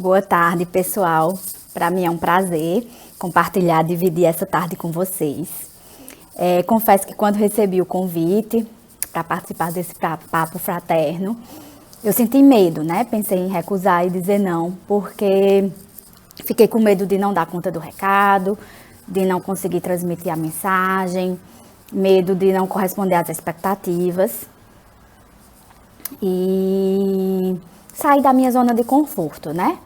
Boa tarde, pessoal. Para mim é um prazer compartilhar, dividir essa tarde com vocês. Confesso que quando recebi o convite para participar desse papo fraterno, eu senti medo, né? Pensei em recusar e dizer não, porque fiquei com medo de não dar conta do recado, de não conseguir transmitir a mensagem, medo de não corresponder às expectativas e sair da minha zona de conforto, né?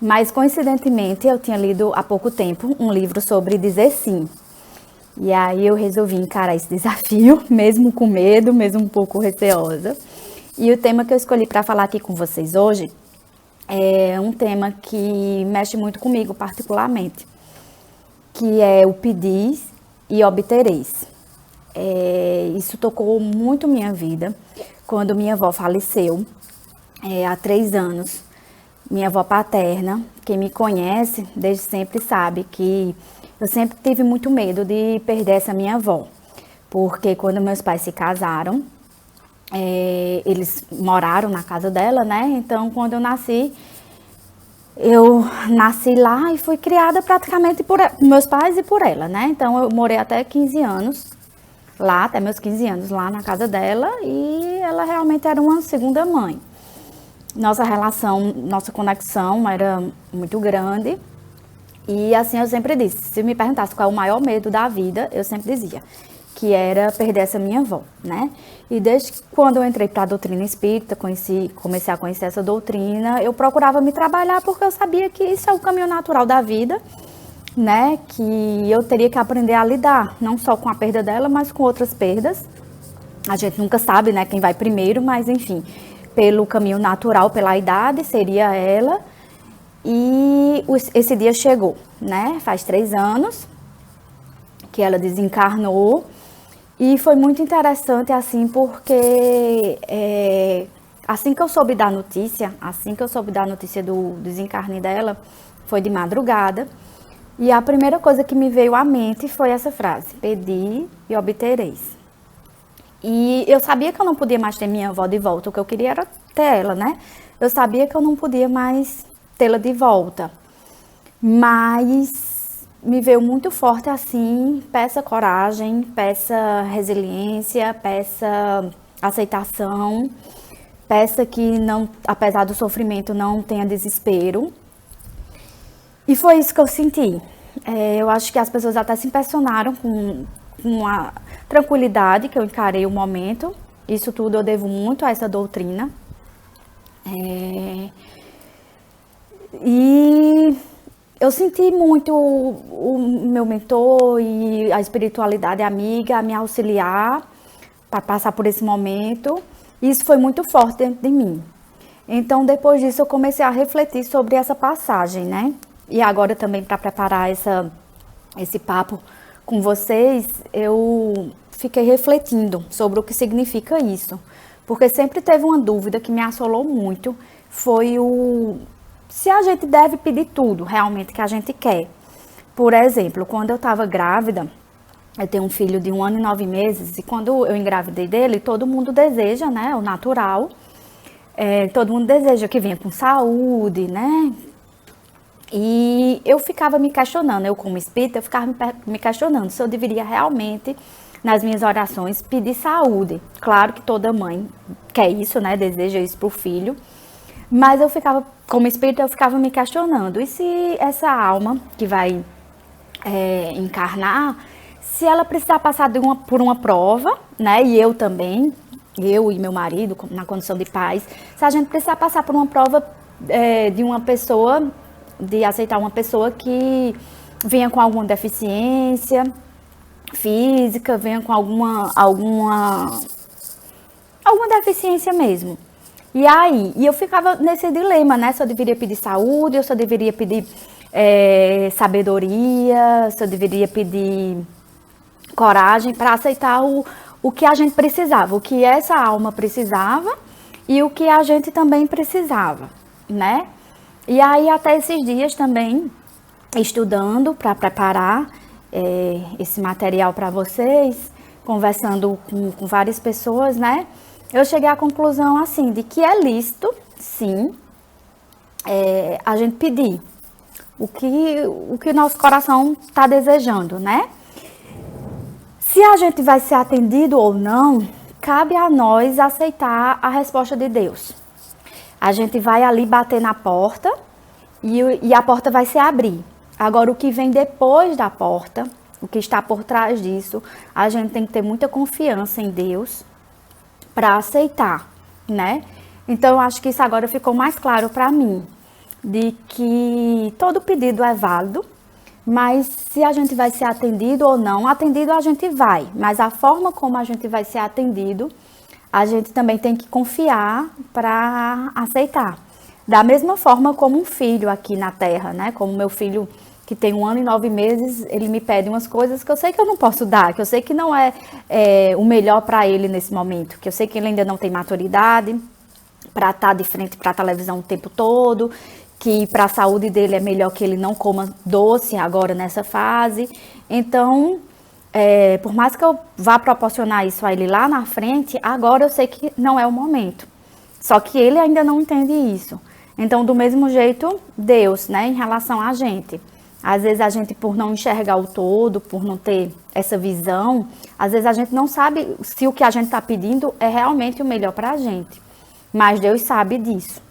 Mas, coincidentemente, eu tinha lido há pouco tempo um livro sobre dizer sim. E aí eu resolvi encarar esse desafio, mesmo com medo, mesmo um pouco receosa. E o tema que eu escolhi para falar aqui com vocês hoje é um tema que mexe muito comigo, particularmente, que é o pedir e obtereis. Isso tocou muito minha vida quando minha avó faleceu, há 3 anos. Minha avó paterna, quem me conhece desde sempre sabe que eu sempre tive muito medo de perder essa minha avó. Porque quando meus pais se casaram, eles moraram na casa dela, né? Então, quando eu nasci lá e fui criada praticamente por meus pais e por ela, né? Então, eu morei até 15 anos lá, até meus 15 anos lá na casa dela, e ela realmente era uma segunda mãe. Nossa relação, nossa conexão era muito grande. E assim eu sempre disse, se me perguntasse qual é o maior medo da vida, eu sempre dizia que era perder essa minha avó, né? E desde quando eu entrei para a doutrina espírita, comecei a conhecer essa doutrina, eu procurava me trabalhar porque eu sabia que isso é o caminho natural da vida, né? Que eu teria que aprender a lidar, não só com a perda dela, mas com outras perdas. A gente nunca sabe, né, quem vai primeiro, mas enfim, pelo caminho natural, pela idade, seria ela. E esse dia chegou, né? Faz 3 anos que ela desencarnou. E foi muito interessante, assim, porque assim que eu soube da notícia, do desencarne dela, foi de madrugada. E a primeira coisa que me veio à mente foi essa frase: pedi e obtereis. E eu sabia que eu não podia mais ter minha avó de volta, o que eu queria era ter ela, né? Eu sabia que eu não podia mais tê-la de volta, mas me veio muito forte assim, peça coragem, peça resiliência, peça aceitação, peça que não, apesar do sofrimento, não tenha desespero. E foi isso que eu senti. Eu acho que as pessoas até se impressionaram com a tranquilidade que eu encarei o momento. Isso tudo eu devo muito a essa doutrina. E eu senti muito o meu mentor e a espiritualidade amiga a me auxiliar para passar por esse momento. Isso foi muito forte dentro de mim. Então, depois disso, eu comecei a refletir sobre essa passagem, né? E agora também, para preparar esse papo com vocês, eu fiquei refletindo sobre o que significa isso. Porque sempre teve uma dúvida que me assolou muito, foi se a gente deve pedir tudo realmente que a gente quer. Por exemplo, quando eu estava grávida, eu tenho um filho de 1 ano e 9 meses, e quando eu engravidei dele, todo mundo deseja, né, o natural, todo mundo deseja que venha com saúde, né? E eu ficava me questionando, eu como espírita, eu ficava me questionando se eu deveria realmente, nas minhas orações, pedir saúde. Claro que toda mãe quer isso, né, deseja isso para o filho, mas eu ficava, como espírita, eu ficava me questionando, e se essa alma que vai encarnar, se ela precisar passar por uma prova, né, e eu também, eu e meu marido, na condição de pais, se a gente precisar passar por uma prova de uma pessoa, de aceitar uma pessoa que venha com alguma deficiência física, venha com alguma deficiência mesmo. E aí, eu ficava nesse dilema, né? Se eu deveria pedir saúde, ou se eu deveria pedir sabedoria, se eu deveria pedir coragem para aceitar o que a gente precisava, o que essa alma precisava e o que a gente também precisava, né? E aí, até esses dias também, estudando para preparar esse material para vocês, conversando com várias pessoas, né? Eu cheguei à conclusão, assim, de que é lícito, sim, a gente pedir o que o nosso coração está desejando, né? Se a gente vai ser atendido ou não, cabe a nós aceitar a resposta de Deus. A gente vai ali bater na porta e a porta vai se abrir. Agora, o que vem depois da porta, o que está por trás disso, a gente tem que ter muita confiança em Deus para aceitar, né? Então, eu acho que isso agora ficou mais claro para mim, de que todo pedido é válido, mas se a gente vai ser atendido ou não, atendido a gente vai, mas a forma como a gente vai ser atendido, a gente também tem que confiar para aceitar. Da mesma forma como um filho aqui na Terra, né? Como meu filho que tem 1 ano e 9 meses, ele me pede umas coisas que eu sei que eu não posso dar, que eu sei que não é o melhor para ele nesse momento, que eu sei que ele ainda não tem maturidade para estar de frente para a televisão o tempo todo, que para a saúde dele é melhor que ele não coma doce agora nessa fase. Então, por mais que eu vá proporcionar isso a ele lá na frente, agora eu sei que não é o momento. Só que ele ainda não entende isso. Então, do mesmo jeito, Deus, né, em relação a gente. Às vezes a gente, por não enxergar o todo, por não ter essa visão, às vezes a gente não sabe se o que a gente está pedindo é realmente o melhor para a gente. Mas Deus sabe disso,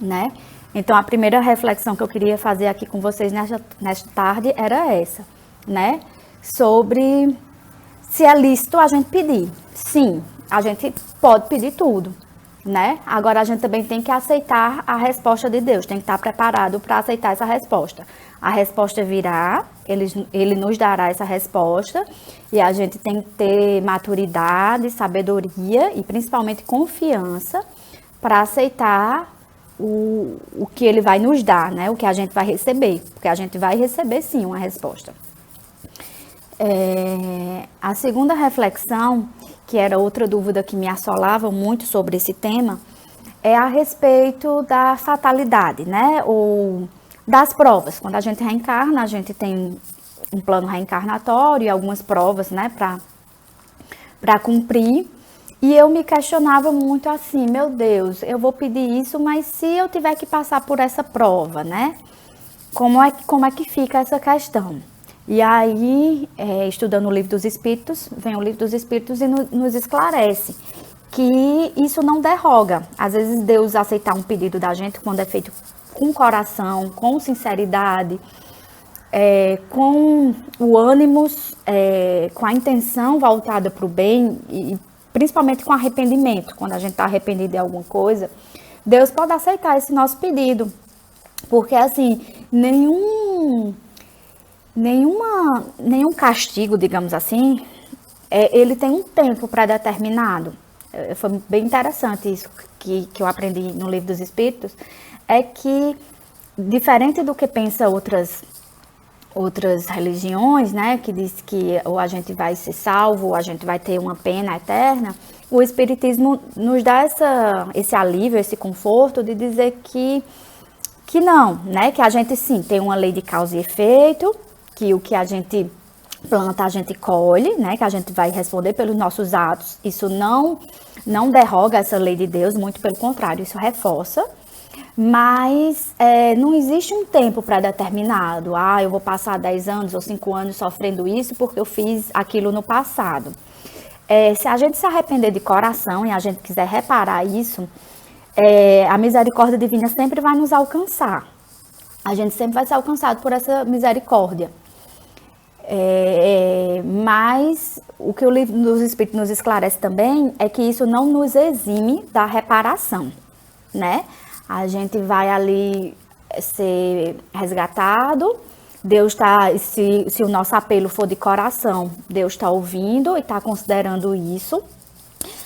né? Então, a primeira reflexão que eu queria fazer aqui com vocês nesta tarde era essa, né? Sobre se é lícito a gente pedir. Sim, a gente pode pedir tudo, né? Agora, a gente também tem que aceitar a resposta de Deus, tem que estar preparado para aceitar essa resposta. A resposta virá, ele nos dará essa resposta e a gente tem que ter maturidade, sabedoria e principalmente confiança para aceitar o que ele vai nos dar, né? O que a gente vai receber, porque a gente vai receber sim uma resposta. A segunda reflexão, que era outra dúvida que me assolava muito sobre esse tema, é a respeito da fatalidade, né? Ou das provas. Quando a gente reencarna, a gente tem um plano reencarnatório e algumas provas, né, para cumprir. E eu me questionava muito assim, meu Deus, eu vou pedir isso, mas se eu tiver que passar por essa prova, né? Como é que fica essa questão? E aí, estudando o Livro dos Espíritos, vem o Livro dos Espíritos e nos esclarece que isso não derroga. Às vezes Deus aceitar um pedido da gente quando é feito com coração, com sinceridade, com o ânimo, com a intenção voltada para o bem e principalmente com arrependimento. Quando a gente está arrependido de alguma coisa, Deus pode aceitar esse nosso pedido, porque assim, nenhum castigo, digamos assim, ele tem um tempo pré-determinado. Foi bem interessante isso que eu aprendi no Livro dos Espíritos, é que, diferente do que pensa outras religiões, né, que diz que ou a gente vai ser salvo, ou a gente vai ter uma pena eterna, o Espiritismo nos dá esse alívio, esse conforto de dizer que não, né, que a gente sim tem uma lei de causa e efeito, que o que a gente planta a gente colhe, né, que a gente vai responder pelos nossos atos. Isso não derroga essa lei de Deus, muito pelo contrário, isso reforça. Mas não existe um tempo pré-determinado. Eu vou passar 10 anos ou 5 anos sofrendo isso porque eu fiz aquilo no passado. Se a gente se arrepender de coração e a gente quiser reparar isso, a misericórdia divina sempre vai nos alcançar. A gente sempre vai ser alcançado por essa misericórdia. Mas o que o Livro dos Espíritos nos esclarece também é que isso não nos exime da reparação, né? A gente vai ali ser resgatado, Deus está, se o nosso apelo for de coração, Deus está ouvindo e está considerando isso.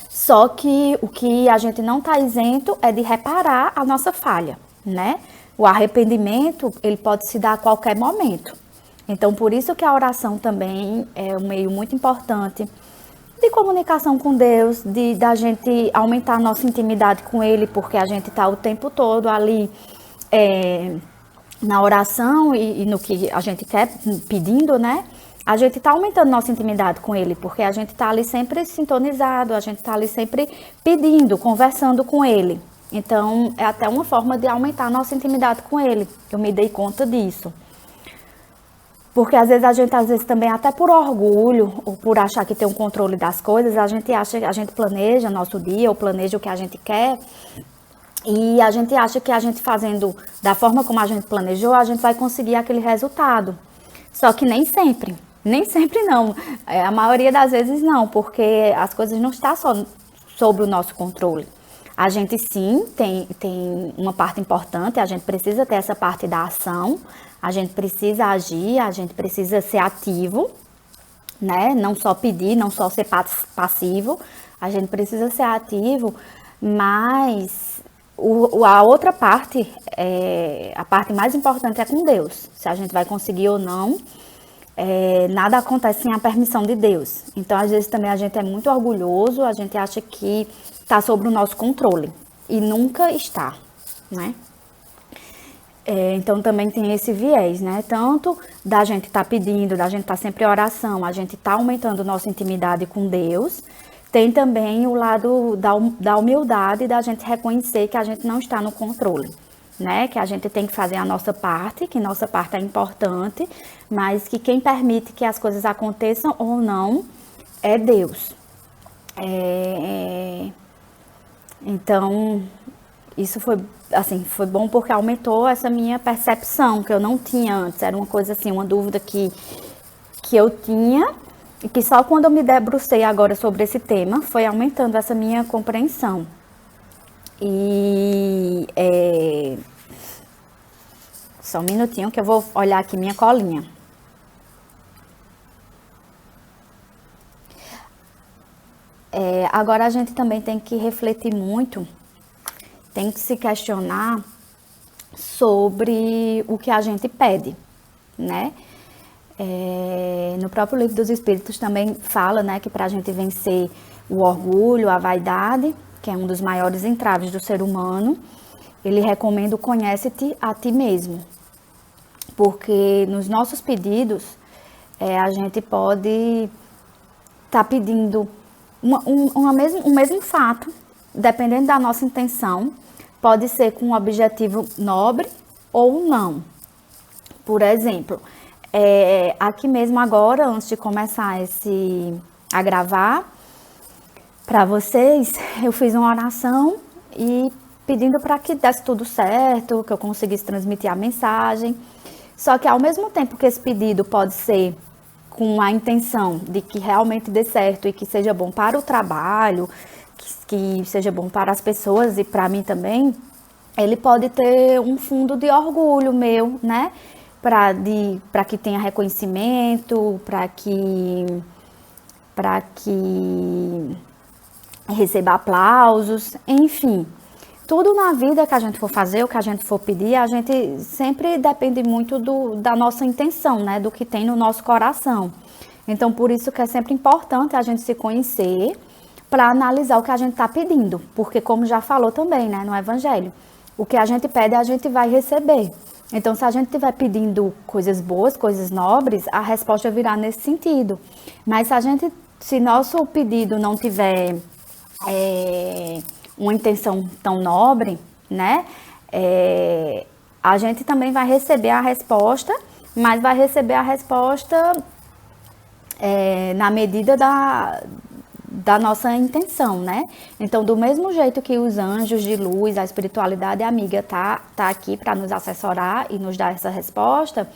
Só que o que a gente não está isento é de reparar a nossa falha, né? O arrependimento, ele pode se dar a qualquer momento. Então, por isso que a oração também é um meio muito importante de comunicação com Deus, da gente aumentar a nossa intimidade com Ele, porque a gente está o tempo todo ali na oração e no que a gente quer, pedindo, né? A gente está aumentando nossa intimidade com Ele, porque a gente está ali sempre sintonizado, a gente está ali sempre pedindo, conversando com Ele, Então, é até uma forma de aumentar a nossa intimidade com Ele. Eu me dei conta disso. Porque às vezes também, até por orgulho, ou por achar que tem um controle das coisas, a gente planeja nosso dia, ou planeja o que a gente quer, e a gente acha que a gente fazendo da forma como a gente planejou, a gente vai conseguir aquele resultado. Só que nem sempre. Nem sempre não. A maioria das vezes não, porque as coisas não estão só sobre o nosso controle. A gente sim tem uma parte importante, a gente precisa ter essa parte da ação, a gente precisa agir, a gente precisa ser ativo, né? Não só pedir, não só ser passivo, a gente precisa ser ativo, mas a outra parte, a parte mais importante é com Deus. Se a gente vai conseguir ou não, nada acontece sem a permissão de Deus. Então, às vezes também a gente é muito orgulhoso, a gente acha que está sob o nosso controle e nunca está, né? Então também tem esse viés, né? Tanto da gente estar pedindo, da gente estar sempre em oração, a gente está aumentando nossa intimidade com Deus. Tem também o lado da humildade, da gente reconhecer que a gente não está no controle, né? Que a gente tem que fazer a nossa parte, que nossa parte é importante, mas que quem permite que as coisas aconteçam ou não é Deus. Então, isso foi bom porque aumentou essa minha percepção, que eu não tinha antes. Era uma coisa assim, uma dúvida que eu tinha, e que só quando eu me debrucei agora sobre esse tema, foi aumentando essa minha compreensão. E só um minutinho que eu vou olhar aqui minha colinha. Agora a gente também tem que refletir muito, tem que se questionar sobre o que a gente pede, né? No próprio Livro dos Espíritos também fala, né, que para a gente vencer o orgulho, a vaidade, que é um dos maiores entraves do ser humano, ele recomenda o conhece-te a ti mesmo. Porque nos nossos pedidos, a gente pode estar pedindo um mesmo fato, dependendo da nossa intenção, pode ser com um objetivo nobre ou não. Por exemplo, aqui mesmo agora, antes de começar a gravar, para vocês, eu fiz uma oração e pedindo para que desse tudo certo, que eu conseguisse transmitir a mensagem. Só que ao mesmo tempo que esse pedido pode ser com a intenção de que realmente dê certo e que seja bom para o trabalho, que seja bom para as pessoas e para mim também, ele pode ter um fundo de orgulho meu, né? Para que tenha reconhecimento, para que receba aplausos, enfim. Tudo na vida que a gente for fazer, o que a gente for pedir, a gente sempre depende muito da nossa intenção, né? Do que tem no nosso coração. Então, por isso que é sempre importante a gente se conhecer para analisar o que a gente está pedindo. Porque, como já falou também, né, no Evangelho, o que a gente pede, a gente vai receber. Então, se a gente estiver pedindo coisas boas, coisas nobres, a resposta virá nesse sentido. Mas se nosso pedido não tiver uma intenção tão nobre, né? A gente também vai receber a resposta, mas vai receber a resposta na medida da nossa intenção, né? Então, do mesmo jeito que os anjos de luz, a espiritualidade amiga tá aqui para nos assessorar e nos dar essa resposta,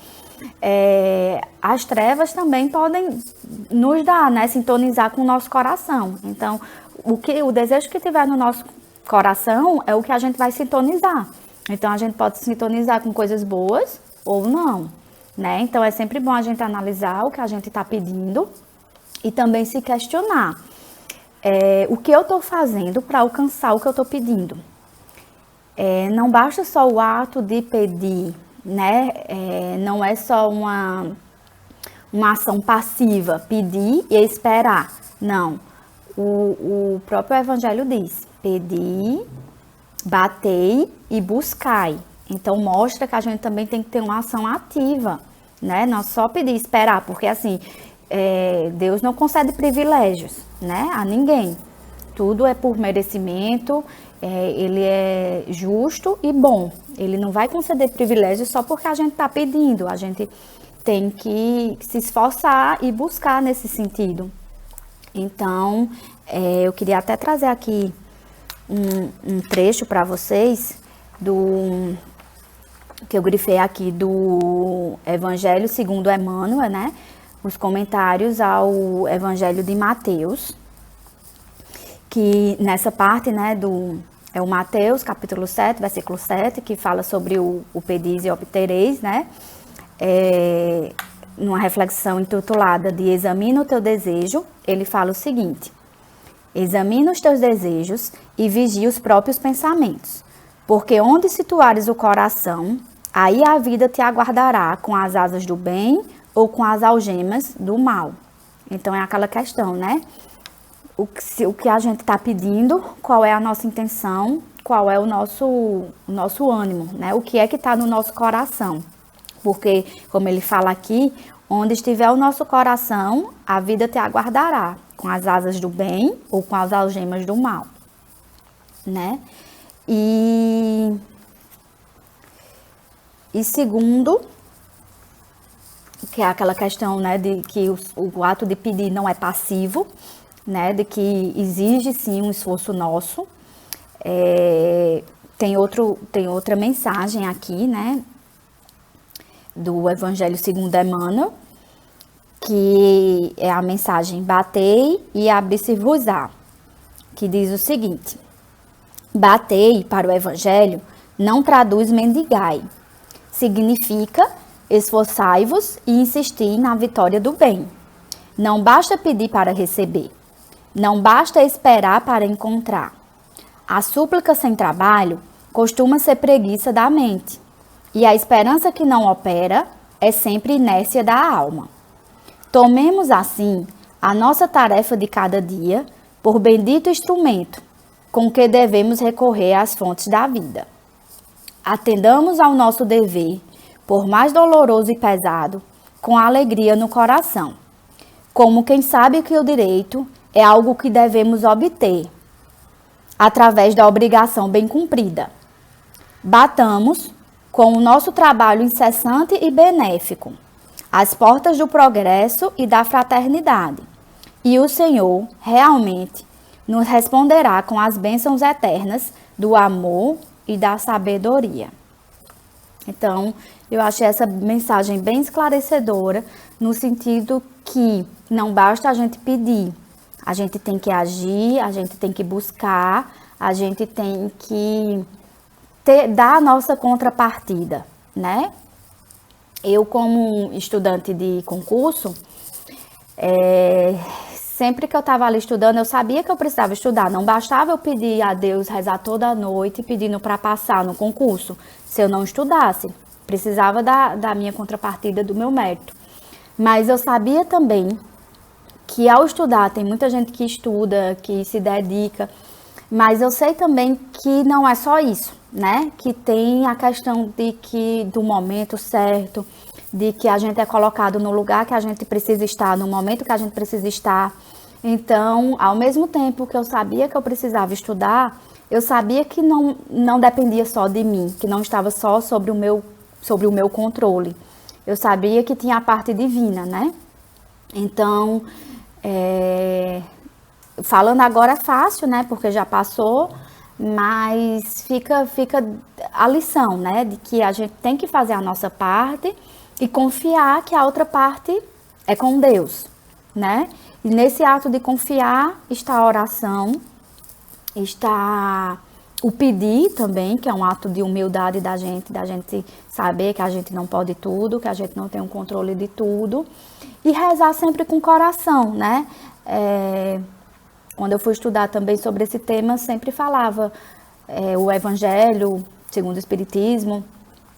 as trevas também podem nos dar, né? Sintonizar com o nosso coração. Então, o desejo que tiver no nosso coração é o que a gente vai sintonizar. Então, a gente pode sintonizar com coisas boas ou não, né? Então, é sempre bom a gente analisar o que a gente está pedindo e também se questionar. O que eu estou fazendo para alcançar o que eu estou pedindo? Não basta só o ato de pedir, né? Não é só uma ação passiva, pedir e esperar. Não. O próprio Evangelho diz: pedi, batei e buscai. Então, mostra que a gente também tem que ter uma ação ativa, né? Não só pedir e esperar, porque assim, Deus não concede privilégios, né, a ninguém. tudo é por merecimento, ele é justo e bom. Ele não vai conceder privilégios só porque a gente está pedindo, a gente tem que se esforçar e buscar nesse sentido. Então, eu queria até trazer aqui um trecho para vocês que eu grifei aqui do Evangelho segundo Emmanuel, né? Os comentários ao Evangelho de Mateus, que nessa parte, né, é o Mateus, capítulo 7, versículo 7, que fala sobre o pedis e obtereis, né? Numa reflexão intitulada de Examina o teu desejo, ele fala o seguinte: examina os teus desejos e vigia os próprios pensamentos, porque onde situares o coração, aí a vida te aguardará com as asas do bem ou com as algemas do mal. Então é aquela questão, né? O que a gente está pedindo, qual é a nossa intenção, qual é o nosso ânimo, né? O que é que está no nosso coração. Porque, como ele fala aqui, onde estiver o nosso coração, a vida te aguardará com as asas do bem ou com as algemas do mal, né? E segundo, que é aquela questão, né, de que o ato de pedir não é passivo, né, de que exige sim um esforço nosso. Tem outra mensagem aqui, né, do Evangelho segundo Emmanuel, que é a mensagem batei e abri-se-vos-á, que diz o seguinte: batei para o Evangelho não traduz mendigai, significa esforçai-vos e insistir na vitória do bem. Não basta pedir para receber, não basta esperar para encontrar. A súplica sem trabalho costuma ser preguiça da mente, e a esperança que não opera é sempre inércia da alma. Tomemos assim a nossa tarefa de cada dia por bendito instrumento com que devemos recorrer às fontes da vida. Atendamos ao nosso dever, por mais doloroso e pesado, com alegria no coração, como quem sabe que o direito é algo que devemos obter, através da obrigação bem cumprida. Batamos, com o nosso trabalho incessante e benéfico, as portas do progresso e da fraternidade, e o Senhor realmente nos responderá com as bênçãos eternas do amor e da sabedoria. Então, eu achei essa mensagem bem esclarecedora, no sentido que não basta a gente pedir, a gente tem que agir, a gente tem que buscar, a gente tem que dar a nossa contrapartida, né? Eu, como estudante de concurso, sempre que eu estava ali estudando, eu sabia que eu precisava estudar. Não bastava eu pedir a Deus, rezar toda noite, pedindo para passar no concurso, se eu não estudasse. Precisava da minha contrapartida, do meu mérito. Mas eu sabia também que ao estudar, tem muita gente que estuda, que se dedica, mas eu sei também que não é só isso, né? Que tem a questão do momento certo, de que a gente é colocado no lugar que a gente precisa estar, no momento que a gente precisa estar. Então, ao mesmo tempo que eu sabia que eu precisava estudar, eu sabia que não dependia só de mim, que não estava só sobre o meu controle. Eu sabia que tinha a parte divina, né? Então, falando agora é fácil, né? Porque já passou, mas fica a lição, né? De que a gente tem que fazer a nossa parte e confiar que a outra parte é com Deus, né? E nesse ato de confiar está a oração, está o pedir também, que é um ato de humildade da gente saber que a gente não pode tudo, que a gente não tem um controle de tudo, e rezar sempre com o coração, né? Quando eu fui estudar também sobre esse tema, sempre falava o Evangelho segundo o Espiritismo,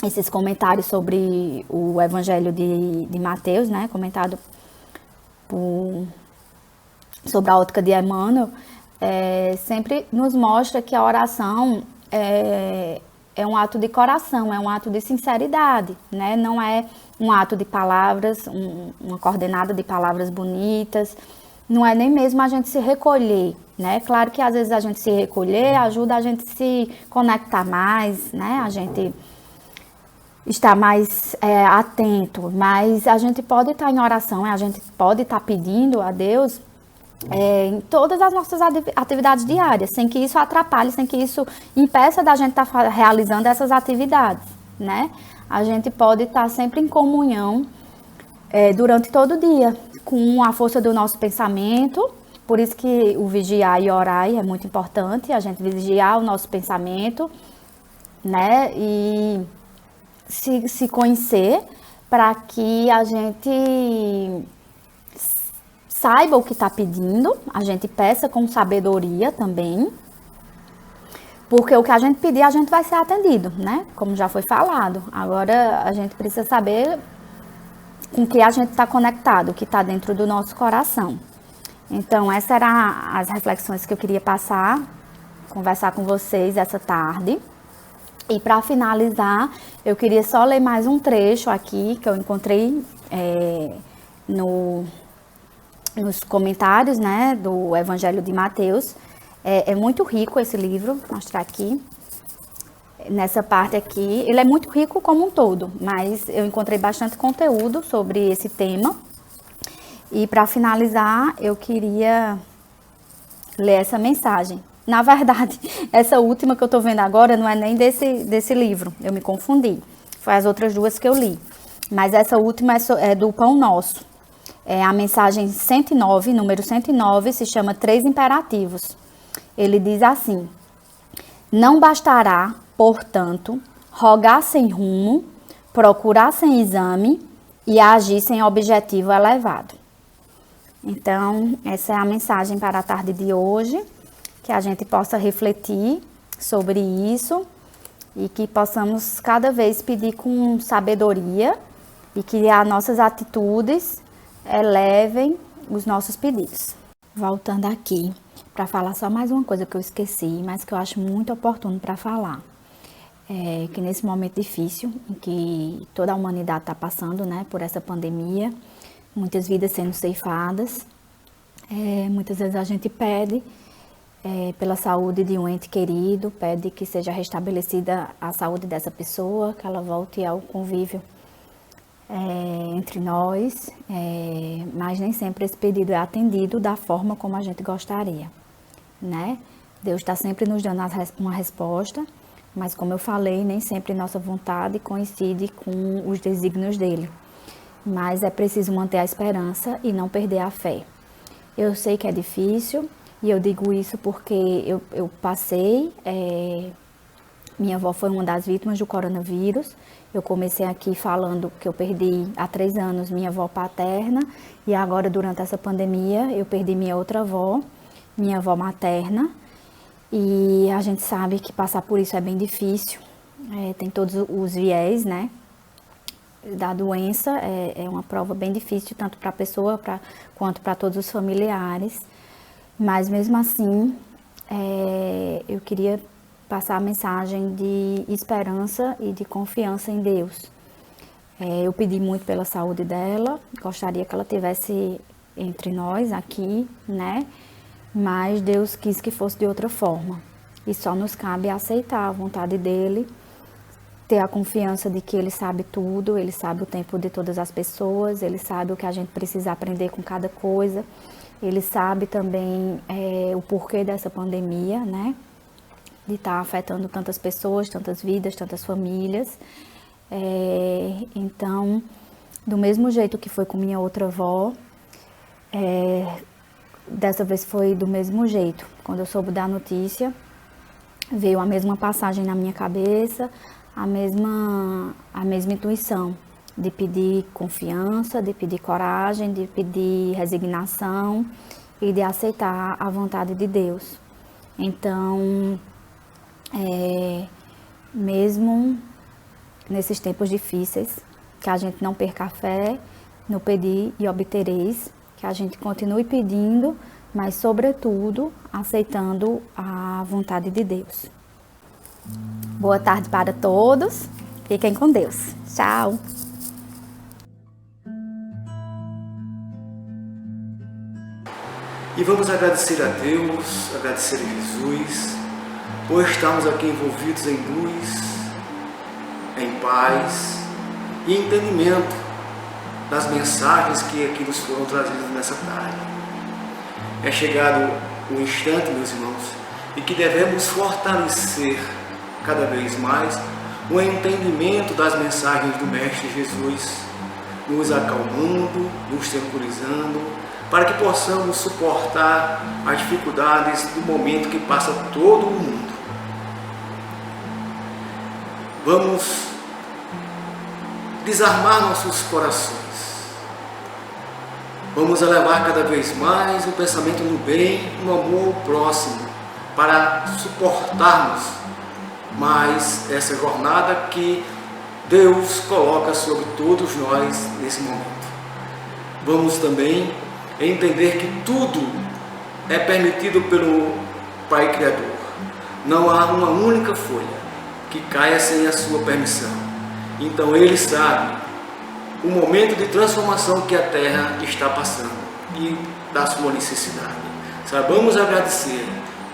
esses comentários sobre o Evangelho de Mateus, né? Comentado sobre a ótica de Emmanuel, sempre nos mostra que a oração é um ato de coração, é um ato de sinceridade, né? Não é um ato de palavras, uma coordenada de palavras bonitas, não é nem mesmo a gente se recolher, né? Claro que às vezes a gente se recolher ajuda a gente se conectar mais, né? A gente estar mais atento, mas a gente pode estar em oração, a gente pode estar pedindo a Deus em todas as nossas atividades diárias, sem que isso atrapalhe, sem que isso impeça da gente estar realizando essas atividades, né? A gente pode estar sempre em comunhão durante todo o dia, com a força do nosso pensamento. Por isso que o vigiar e orar é muito importante, a gente vigiar o nosso pensamento, né? E se conhecer para que a gente saiba o que está pedindo, a gente peça com sabedoria também, porque o que a gente pedir, a gente vai ser atendido, né? Como já foi falado. Agora, a gente precisa saber com que a gente está conectado, o que está dentro do nosso coração. Então, essas eram as reflexões que eu queria passar, conversar com vocês essa tarde. E para finalizar, eu queria só ler mais um trecho aqui, que eu encontrei nos comentários, né, do Evangelho de Mateus. É muito rico esse livro, vou mostrar aqui. Nessa parte aqui, ele é muito rico como um todo, mas eu encontrei bastante conteúdo sobre esse tema. E para finalizar, eu queria ler essa mensagem. Na verdade, essa última que eu estou vendo agora não é nem desse livro, eu me confundi. Foi as outras duas que eu li. Mas essa última é do Pão Nosso. A mensagem 109, número 109, se chama Três Imperativos. Ele diz assim: não bastará, portanto, rogar sem rumo, procurar sem exame e agir sem objetivo elevado. Então, essa é a mensagem para a tarde de hoje, que a gente possa refletir sobre isso e que possamos cada vez pedir com sabedoria e que as nossas atitudes elevem os nossos pedidos. Voltando aqui, para falar só mais uma coisa que eu esqueci, mas que eu acho muito oportuno para falar. Que nesse momento difícil, em que toda a humanidade está passando, né, por essa pandemia, muitas vidas sendo ceifadas, muitas vezes a gente pede pela saúde de um ente querido, pede que seja restabelecida a saúde dessa pessoa, que ela volte ao convívio entre nós, mas nem sempre esse pedido é atendido da forma como a gente gostaria, né? Deus está sempre nos dando uma resposta, mas como eu falei, nem sempre nossa vontade coincide com os desígnios dele. Mas é preciso manter a esperança e não perder a fé. Eu sei que é difícil e eu digo isso porque eu passei, minha avó foi uma das vítimas do coronavírus. Eu comecei aqui falando que eu perdi há 3 anos minha avó paterna e agora durante essa pandemia eu perdi minha outra avó, minha avó materna. E a gente sabe que passar por isso é bem difícil, tem todos os viés, né, da doença, é uma prova bem difícil, tanto para a pessoa quanto para todos os familiares. Mas mesmo assim, eu queria passar a mensagem de esperança e de confiança em Deus. Eu pedi muito pela saúde dela, gostaria que ela estivesse entre nós aqui, né? Mas Deus quis que fosse de outra forma. E só nos cabe aceitar a vontade dele, ter a confiança de que ele sabe tudo, ele sabe o tempo de todas as pessoas, ele sabe o que a gente precisa aprender com cada coisa, ele sabe também o porquê dessa pandemia, né? De estar afetando tantas pessoas, tantas vidas, tantas famílias. Então, do mesmo jeito que foi com minha outra avó, dessa vez foi do mesmo jeito. Quando eu soube da notícia, veio a mesma passagem na minha cabeça, a mesma intuição de pedir confiança, de pedir coragem, de pedir resignação e de aceitar a vontade de Deus. Então, mesmo nesses tempos difíceis, que a gente não perca a fé no pedir e obtereis, que a gente continue pedindo, mas sobretudo aceitando a vontade de Deus. Boa tarde para todos, fiquem com Deus. Tchau! E vamos agradecer a Deus, agradecer a Jesus, por estarmos aqui envolvidos em luz, em paz e entendimento das mensagens que aqui nos foram trazidas nessa tarde. É chegado o instante, meus irmãos, em que devemos fortalecer cada vez mais o entendimento das mensagens do Mestre Jesus, nos acalmando, nos tranquilizando, para que possamos suportar as dificuldades do momento que passa todo o mundo. Vamos desarmar nossos corações. Vamos elevar cada vez mais o pensamento no bem, no amor ao próximo, para suportarmos mais essa jornada que Deus coloca sobre todos nós nesse momento. Vamos também entender que tudo é permitido pelo Pai Criador. Não há uma única folha que caia sem a sua permissão. Então Ele sabe o momento de transformação que a Terra está passando e da sua necessidade. Saibamos agradecer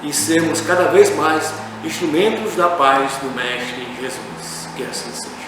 e sermos cada vez mais instrumentos da paz do Mestre Jesus. Que assim seja.